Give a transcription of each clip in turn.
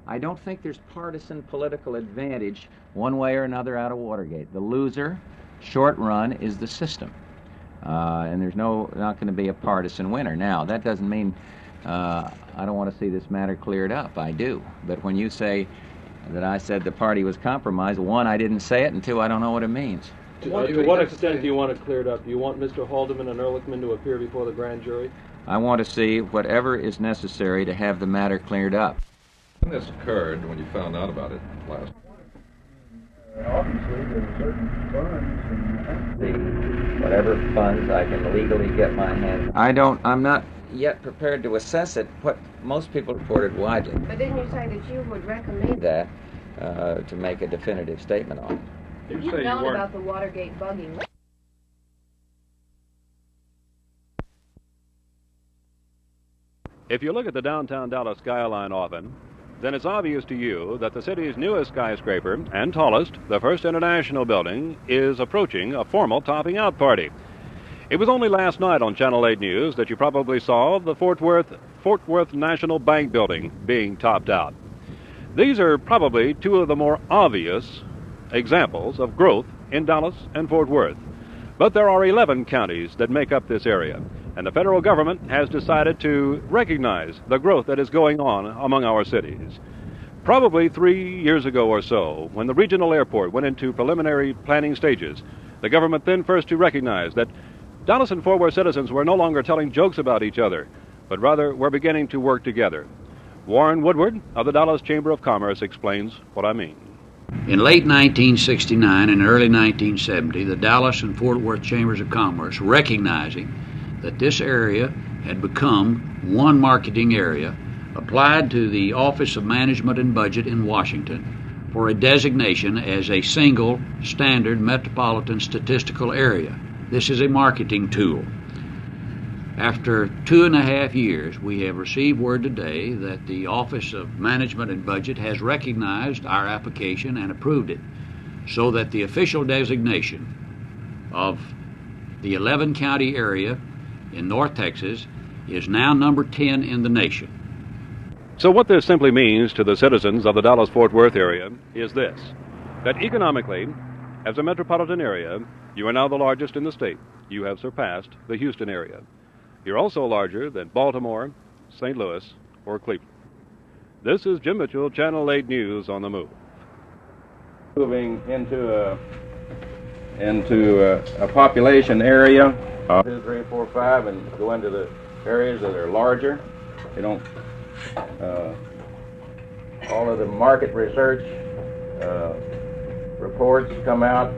I don't think there's partisan political advantage one way or another out of Watergate. The loser, short run, is the system. And there's not going to be a partisan winner. Now, that doesn't mean I don't want to see this matter cleared up. I do. But when you say that I said the party was compromised, one, I didn't say it, and two, I don't know what it means. To what extent do you want it cleared up? Do you want Mr. Haldeman and Ehrlichman to appear before the grand jury? I want to see whatever is necessary to have the matter cleared up. When this occurred, when you found out about it last? Obviously, there are certain funds. Whatever funds I can legally get my hands on. I'm not yet prepared to assess it. What most people reported widely. But didn't you say that you would recommend that to make a definitive statement on it? You've known about the Watergate bugging. If you look at the downtown Dallas skyline often, then it's obvious to you that the city's newest skyscraper and tallest, the First International Building, is approaching a formal topping out party. It was only last night on Channel 8 News that you probably saw the Fort Worth National Bank building being topped out. These are probably two of the more obvious examples of growth in Dallas and Fort Worth. But there are 11 counties that make up this area, and the federal government has decided to recognize the growth that is going on among our cities. Probably 3 years ago or so, when the regional airport went into preliminary planning stages, the government then first to recognize that Dallas and Fort Worth citizens were no longer telling jokes about each other, but rather were beginning to work together. Warren Woodward of the Dallas Chamber of Commerce explains what I mean. In late 1969 and early 1970, the Dallas and Fort Worth Chambers of Commerce, recognizing that this area had become one marketing area, applied to the Office of Management and Budget in Washington for a designation as a single standard metropolitan statistical area. This is a marketing tool. After 2.5 years, we have received word today that the Office of Management and Budget has recognized our application and approved it, so that the official designation of the 11-county area in North Texas is now number 10 in the nation. So what this simply means to the citizens of the Dallas-Fort Worth area is this, that economically, as a metropolitan area, you are now the largest in the state. You have surpassed the Houston area. You're also larger than Baltimore, St. Louis, or Cleveland. This is Jim Mitchell, Channel 8 News on the Move. Moving into a population area, 2, 3, 4, 5, and go into the areas that are larger. They don't. All of the market research reports come out.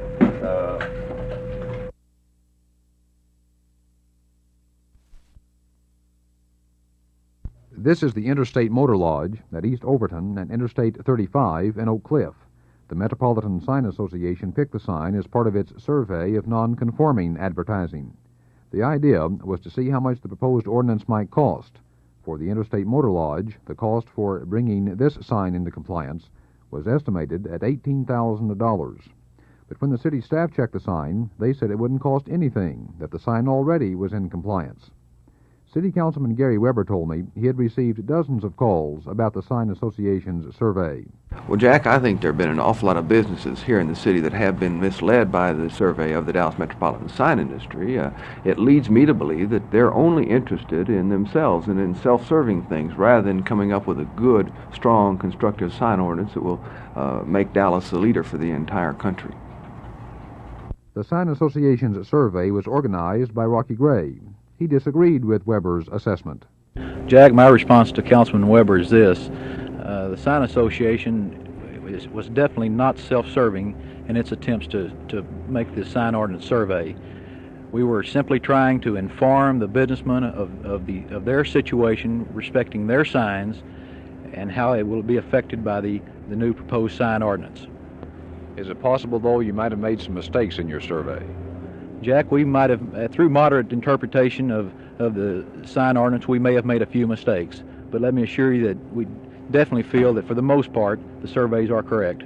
This is the Interstate Motor Lodge at East Overton and Interstate 35 in Oak Cliff. The Metropolitan Sign Association picked the sign as part of its survey of non-conforming advertising. The idea was to see how much the proposed ordinance might cost. For the Interstate Motor Lodge, the cost for bringing this sign into compliance was estimated at $18,000. But when the city staff checked the sign, they said it wouldn't cost anything, that the sign already was in compliance. City Councilman Gary Weber told me he had received dozens of calls about the Sign Association's survey. Well, Jack, I think there have been an awful lot of businesses here in the city that have been misled by the survey of the Dallas metropolitan sign industry. It leads me to believe that they're only interested in themselves and in self-serving things rather than coming up with a good, strong, constructive sign ordinance that will make Dallas the leader for the entire country. The Sign Association's survey was organized by Rocky Gray. He disagreed with Weber's assessment. Jack, my response to Councilman Weber is this. The Sign Association was definitely not self-serving in its attempts to make the sign ordinance survey. We were simply trying to inform the businessmen of their situation respecting their signs and how it will be affected by the new proposed sign ordinance. Is it possible, though, you might have made some mistakes in your survey? Jack, we might have, through moderate interpretation of the sign ordinance, we may have made a few mistakes. But let me assure you that we definitely feel that for the most part, the surveys are correct.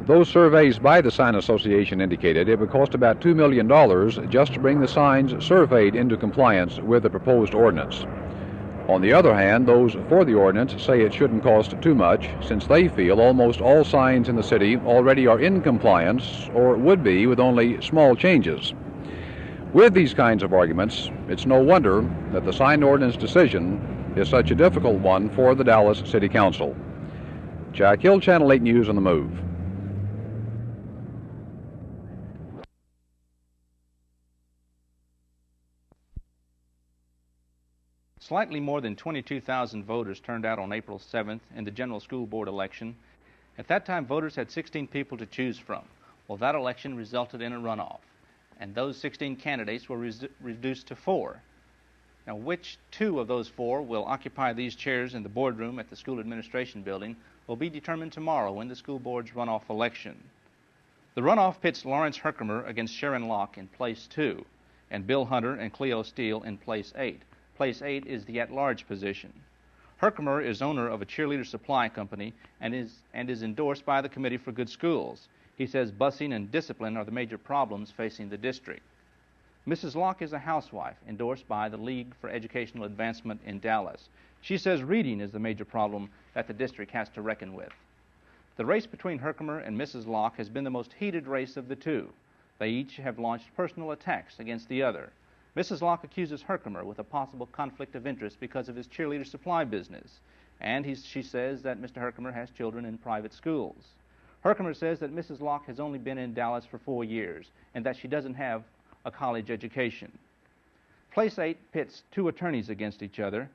Those surveys by the Sign Association indicated it would cost about $2 million just to bring the signs surveyed into compliance with the proposed ordinance. On the other hand, those for the ordinance say it shouldn't cost too much, since they feel almost all signs in the city already are in compliance, or would be with only small changes. With these kinds of arguments, it's no wonder that the sign ordinance decision is such a difficult one for the Dallas City Council. Jack Hill, Channel 8 News on the Move. Slightly more than 22,000 voters turned out on April 7th in the general school board election. At that time, voters had 16 people to choose from. Well, that election resulted in a runoff, and those 16 candidates were reduced to 4. Now, which 2 of those 4 will occupy these chairs in the boardroom at the school administration building will be determined tomorrow in the school board's runoff election. The runoff pits Lawrence Herkimer against Sharon Locke in place 2, and Bill Hunter and Cleo Steele in place 8. Place 8 is the at-large position. Herkimer is owner of a cheerleader supply company and is endorsed by the Committee for Good Schools. He says busing and discipline are the major problems facing the district. Mrs. Locke is a housewife endorsed by the League for Educational Advancement in Dallas. She says reading is the major problem that the district has to reckon with. The race between Herkimer and Mrs. Locke has been the most heated race of the 2. They each have launched personal attacks against the other. Mrs. Locke accuses Herkimer with a possible conflict of interest because of his cheerleader supply business, and she says that Mr. Herkimer has children in private schools. Herkimer says that Mrs. Locke has only been in Dallas for 4 years and that she doesn't have a college education. Place 8 pits 2 attorneys against each other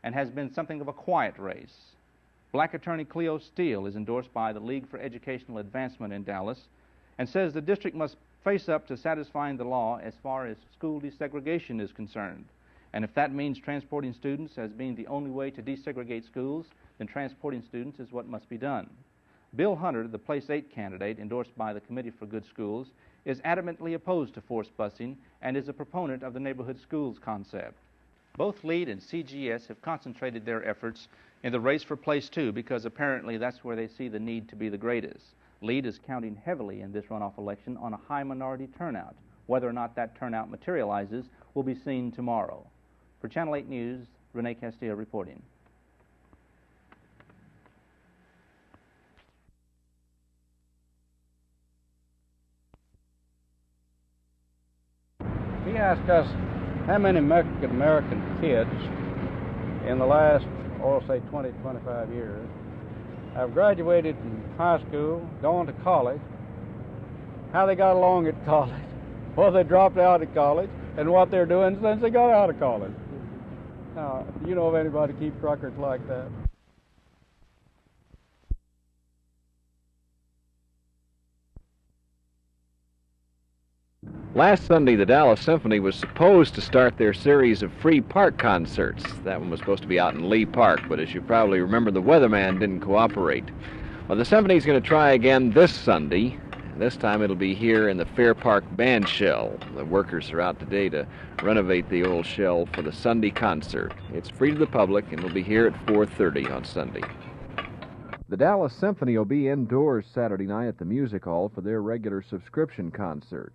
and has been something of a quiet race. Black attorney Cleo Steele is endorsed by the League for Educational Advancement in Dallas and says the district must face up to satisfying the law as far as school desegregation is concerned. And if that means transporting students as being the only way to desegregate schools, then transporting students is what must be done. Bill Hunter, the Place 8 candidate endorsed by the Committee for Good Schools, is adamantly opposed to forced busing and is a proponent of the neighborhood schools concept. Both LEAD and CGS have concentrated their efforts in the race for Place 2 because apparently that's where they see the need to be the greatest. LEAD is counting heavily in this runoff election on a high minority turnout. Whether or not that turnout materializes will be seen tomorrow. For Channel 8 News, Rene Castillo reporting. He asked us how many Mexican-American kids in the last, say 20, 25 years have graduated from high school, gone to college, how they got along at college, whether they dropped out of college, and what they're doing since they got out of college. Now, do you know of anybody to keep records like that? Last Sunday, the Dallas Symphony was supposed to start their series of free park concerts. That one was supposed to be out in Lee Park, but as you probably remember, the weatherman didn't cooperate. Well, the Symphony's going to try again this Sunday. This time it'll be here in the Fair Park Band Shell. The workers are out today to renovate the old shell for the Sunday concert. It's free to the public, and it'll be here at 4:30 on Sunday. The Dallas Symphony will be indoors Saturday night at the Music Hall for their regular subscription concert.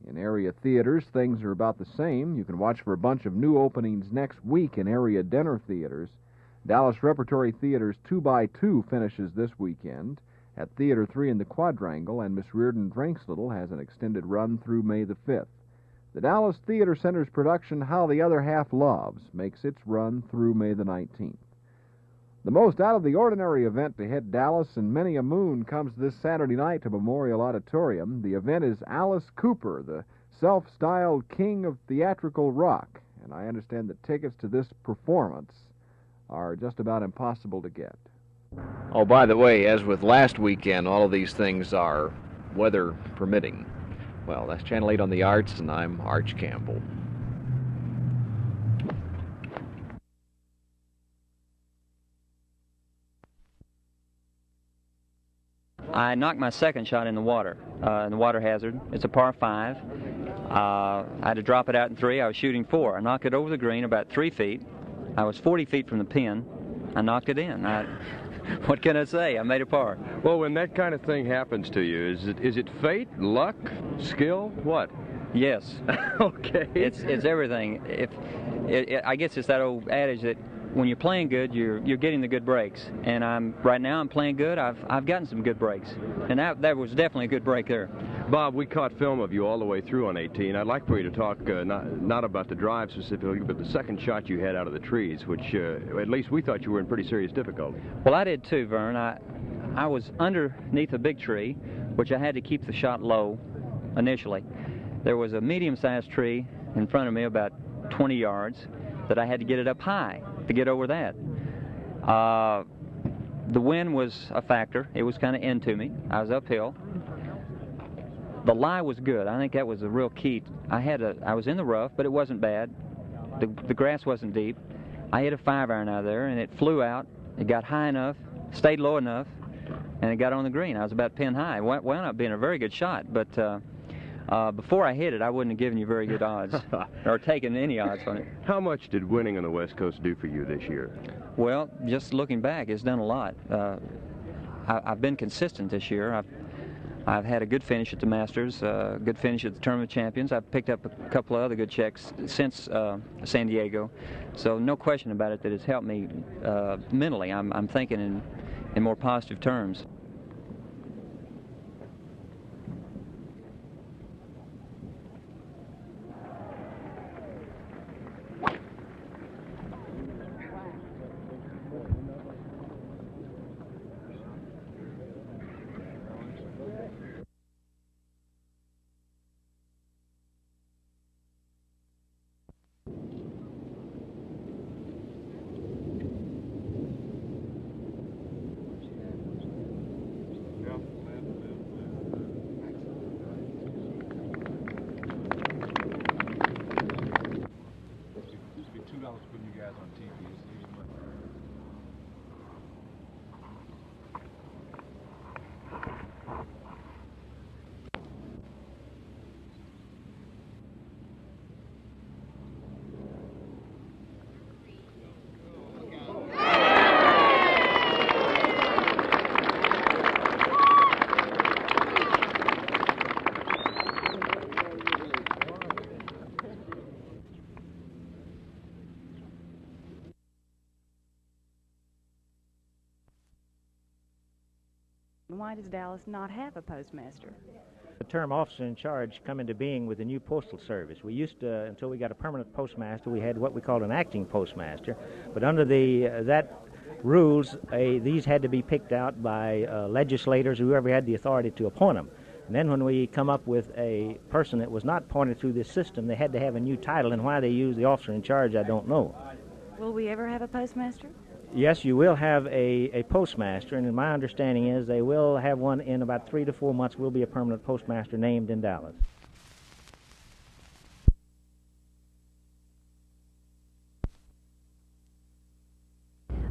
In area theaters, things are about the same. You can watch for a bunch of new openings next week in area dinner theaters. Dallas Repertory Theater's 2x2 finishes this weekend at Theater 3 in the Quadrangle, and Miss Reardon Drinks Little has an extended run through May the 5th. The Dallas Theater Center's production How the Other Half Loves makes its run through May the 19th. The most out-of-the-ordinary event to hit Dallas in many a moon comes this Saturday night to Memorial Auditorium. The event is Alice Cooper, the self-styled king of theatrical rock, and I understand that tickets to this performance are just about impossible to get. Oh, by the way, as with last weekend, all of these things are weather permitting. Well, that's Channel 8 on the Arts, and I'm Arch Campbell. I knocked my second shot in the water hazard. It's a par 5. I had to drop it out in 3. I was shooting 4. I knocked it over the green about 3 feet. I was 40 feet from the pin. I knocked it in. What can I say? I made a par. Well, when that kind of thing happens to you, is it fate, luck, skill, what? Yes. Okay. It's everything. I guess it's that old adage that when you're playing good, you're getting the good breaks. And right now I'm playing good. I've gotten some good breaks, and that was definitely a good break there. Bob, we caught film of you all the way through on 18. I'd like for you to talk not about the drive specifically, but the second shot you had out of the trees, which at least we thought you were in pretty serious difficulty. Well, I did too, Vern. I was underneath a big tree, which I had to keep the shot low initially. There was a medium-sized tree in front of me about 20 yards that I had to get it up high to get over that. The wind was a factor. It was kind of into me. I was uphill. The lie was good. I think that was the real key. I was in the rough, but it wasn't bad. The grass wasn't deep. I hit a 5-iron out of there, and it flew out. It got high enough, stayed low enough, and it got on the green. I was about pin high. It wound up being a very good shot, but before I hit it, I wouldn't have given you very good odds, or taken any odds on it. How much did winning on the West Coast do for you this year? Well, just looking back, it's done a lot. I've been consistent this year. I've had a good finish at the Masters, a good finish at the Tournament of Champions. I've picked up a couple of other good checks since San Diego, so no question about it that it's helped me mentally. I'm thinking in more positive terms. Why does Dallas not have a postmaster? The term officer in charge come into being with the new postal service. We used to, until we got a permanent postmaster, we had what we called an acting postmaster. But under that rules, these had to be picked out by legislators, whoever had the authority to appoint them. And then when we come up with a person that was not appointed through this system, they had to have a new title, and why they used the officer in charge, I don't know. Will we ever have a postmaster? Yes, you will have a postmaster, and my understanding is they will have one in about 3 to 4 months. Will be a permanent postmaster named in Dallas.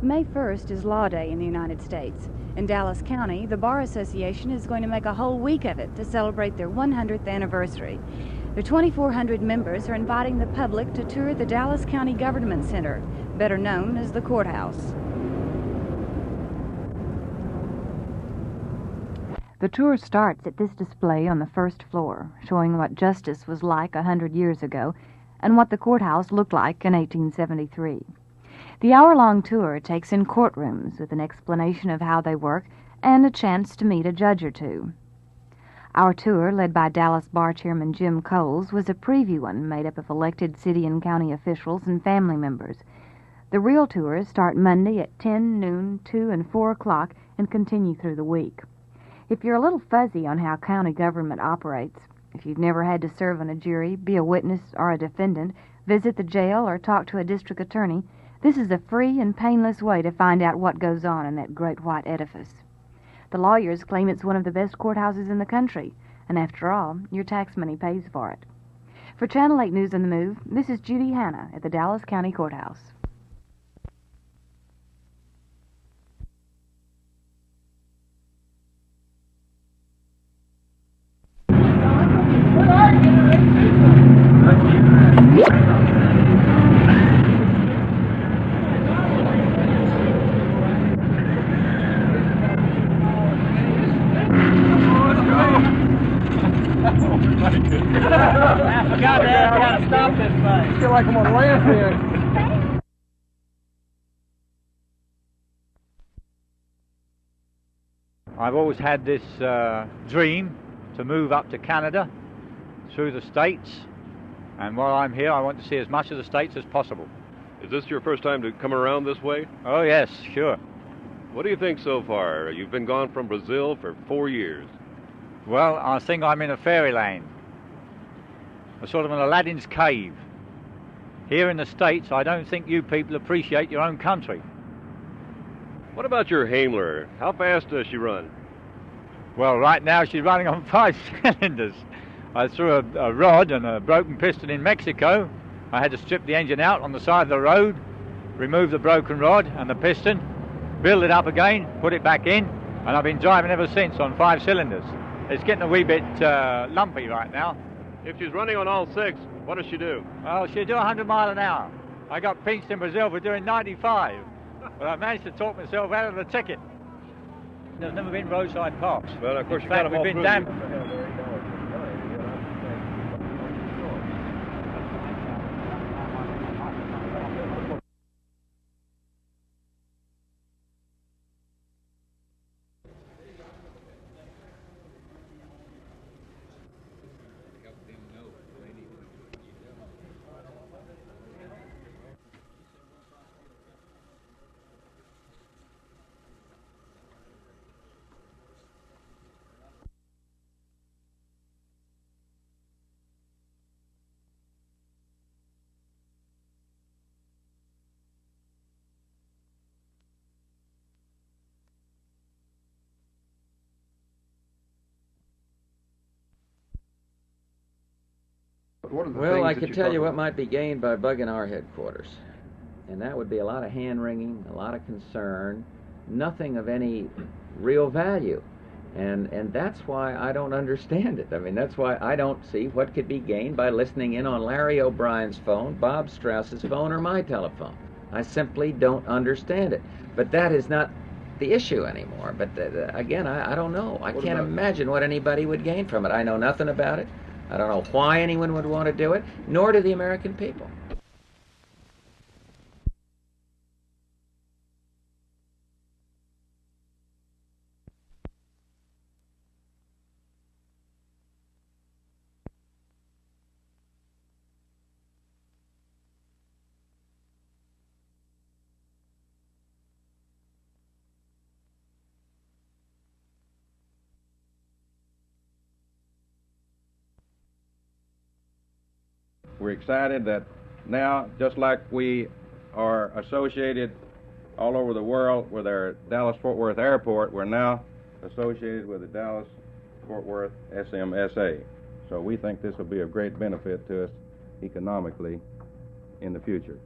May 1st is Law Day in the United States. In Dallas County, the Bar Association is going to make a whole week of it to celebrate their 100th anniversary. Their 2,400 members are inviting the public to tour the Dallas County Government Center, better known as the courthouse. The tour starts at this display on the first floor, showing what justice was like 100 years ago and what the courthouse looked like in 1873. The hour-long tour takes in courtrooms with an explanation of how they work and a chance to meet a judge or two. Our tour, led by Dallas Bar Chairman Jim Coles, was a preview one made up of elected city and county officials and family members. The real tours start Monday at 10, noon, 2, and 4 o'clock and continue through the week. If you're a little fuzzy on how county government operates, if you've never had to serve on a jury, be a witness or a defendant, visit the jail, or talk to a district attorney, this is a free and painless way to find out what goes on in that great white edifice. The lawyers claim it's one of the best courthouses in the country, and after all, your tax money pays for it. For Channel 8 News on the Move, this is Judy Hanna at the Dallas County Courthouse. Oh, my goodness. I forgot that. Got to stop this thing. I feel like I'm on land here. I've always had this dream to move up to Canada through the States, and while I'm here I want to see as much of the States as possible. Is this your first time to come around this way? Oh yes, sure. What do you think so far? You've been gone from Brazil for 4 years. Well, I think I'm in a fairyland, a sort of an Aladdin's cave. Here in the States, I don't think you people appreciate your own country. What about your Haimler? How fast does she run? Well, right now she's running on 5 cylinders. I threw a rod and a broken piston in Mexico. I had to strip the engine out on the side of the road, remove the broken rod and the piston, build it up again, put it back in, and I've been driving ever since on 5 cylinders. It's getting a wee bit lumpy right now. If she's running on all 6, what does she do? Well, she'll do 100 miles an hour. I got pinched in Brazil for doing 95, but I managed to talk myself out of the ticket. There's never been roadside parks. Well, of course, in fact, we've been damned. Well, I could tell you what might be gained by bugging our headquarters. And that would be a lot of hand-wringing, a lot of concern, nothing of any real value. And that's why I don't understand it. I mean, that's why I don't see what could be gained by listening in on Larry O'Brien's phone, Bob Strauss's phone, or my telephone. I simply don't understand it. But that is not the issue anymore. But again, I don't know. I can't imagine what anybody would gain from it. I know nothing about it. I don't know why anyone would want to do it, nor do the American people. We're excited that now, just like we are associated all over the world with our Dallas-Fort Worth Airport, we're now associated with the Dallas-Fort Worth SMSA. So we think this will be of great benefit to us economically in the future.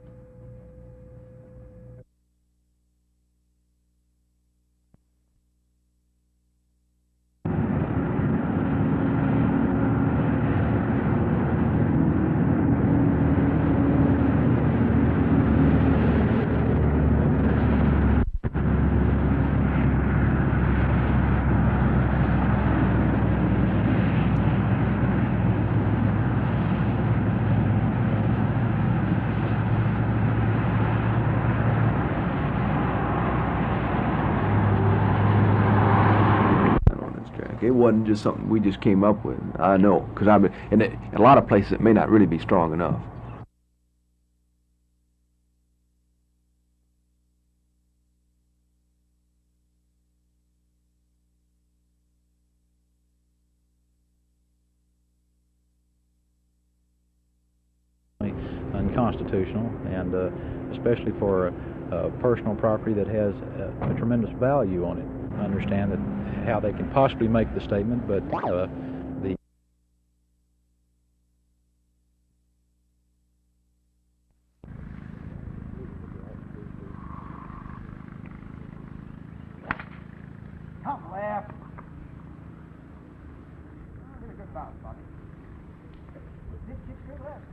It wasn't just something we just came up with. I know, because I've been in a lot of places it may not really be strong enough. Unconstitutional, and especially for personal property that has a tremendous value on it. I understand that how they can possibly make the statement, but the Come left. Here's a good bounce, buddy. Just keep straight left.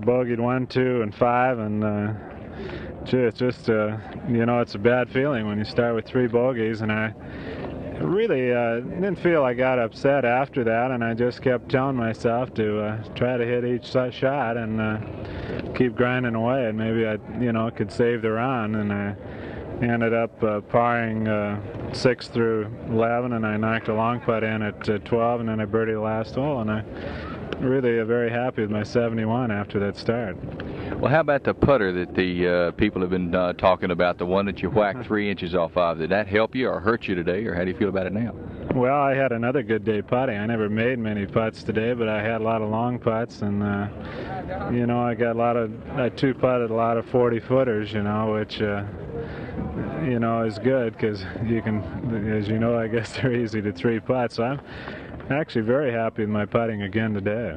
bogeyed 1, 2, and 5, and gee, it's just you know, it's a bad feeling when you start with 3 bogeys, and I really didn't feel I got upset after that, and I just kept telling myself to try to hit each shot and keep grinding away, and maybe I, you know, could save the round. And I ended up parring 6 through 11, and I knocked a long putt in at 12, and then I birdied the last hole, and I really very happy with my 71 after that start. Well, how about the putter that the people have been talking about, the one that you whacked 3 inches off of? Did that help you or hurt you today, or how do you feel about it now? Well, I had another good day putting. I never made many putts today, but I had a lot of long putts, and you know, I 2-putted a lot of 40-footers, you know, which you know, is good because you can, as you know, I guess they're easy to 3-putt. So I'm actually very happy with my putting again today.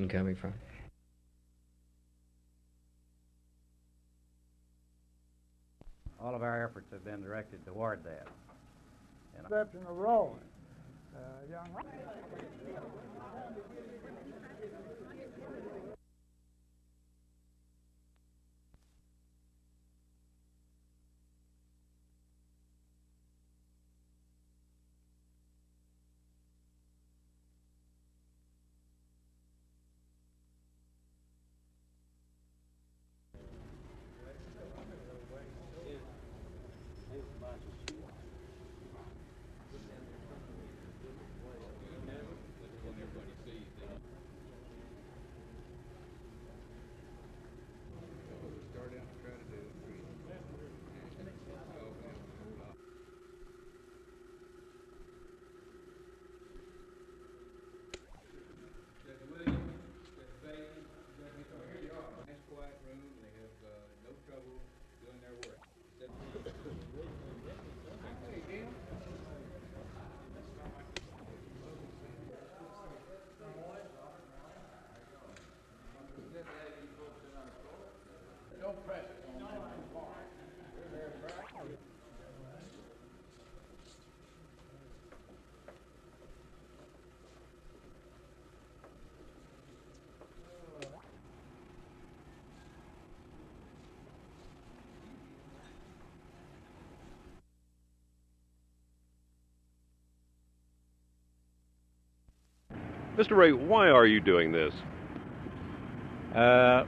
Coming from. All of our efforts have been directed toward that. Exception of rolling. Young. Mr. Ray, why are you doing this? Kind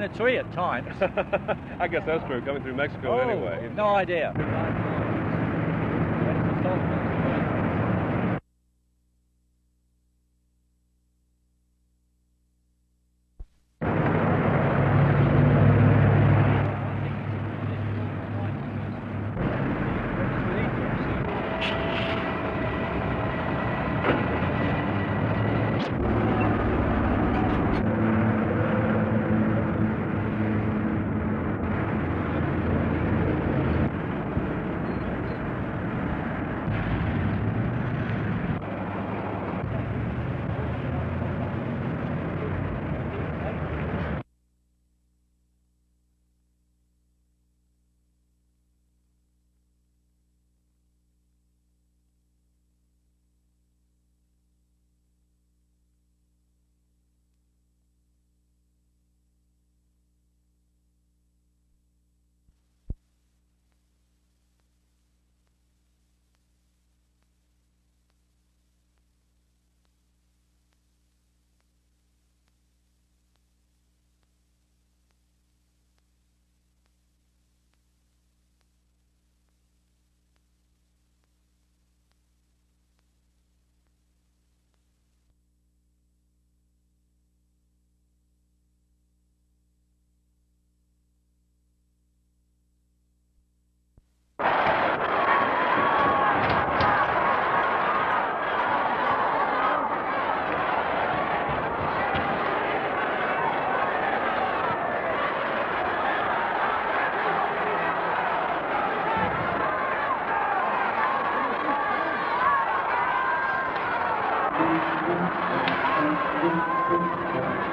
of tree at times. I guess that's true, coming through Mexico anyway. No idea.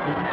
Thank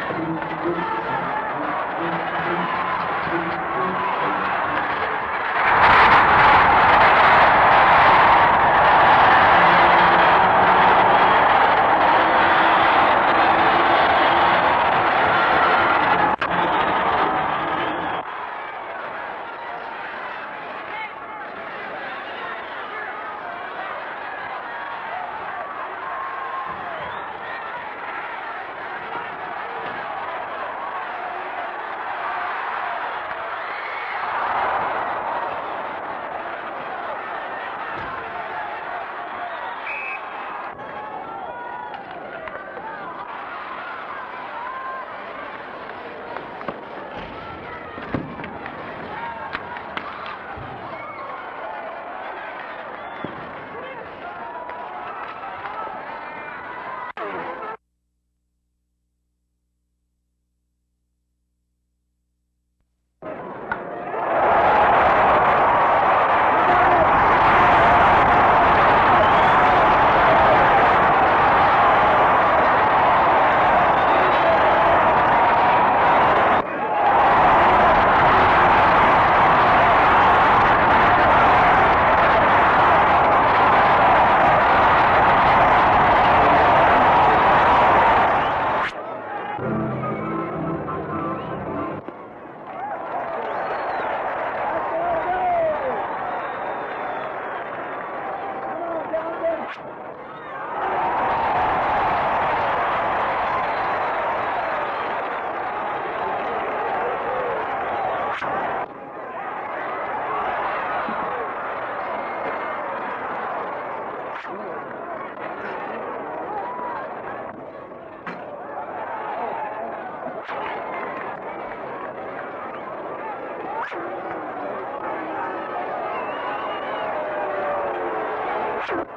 you.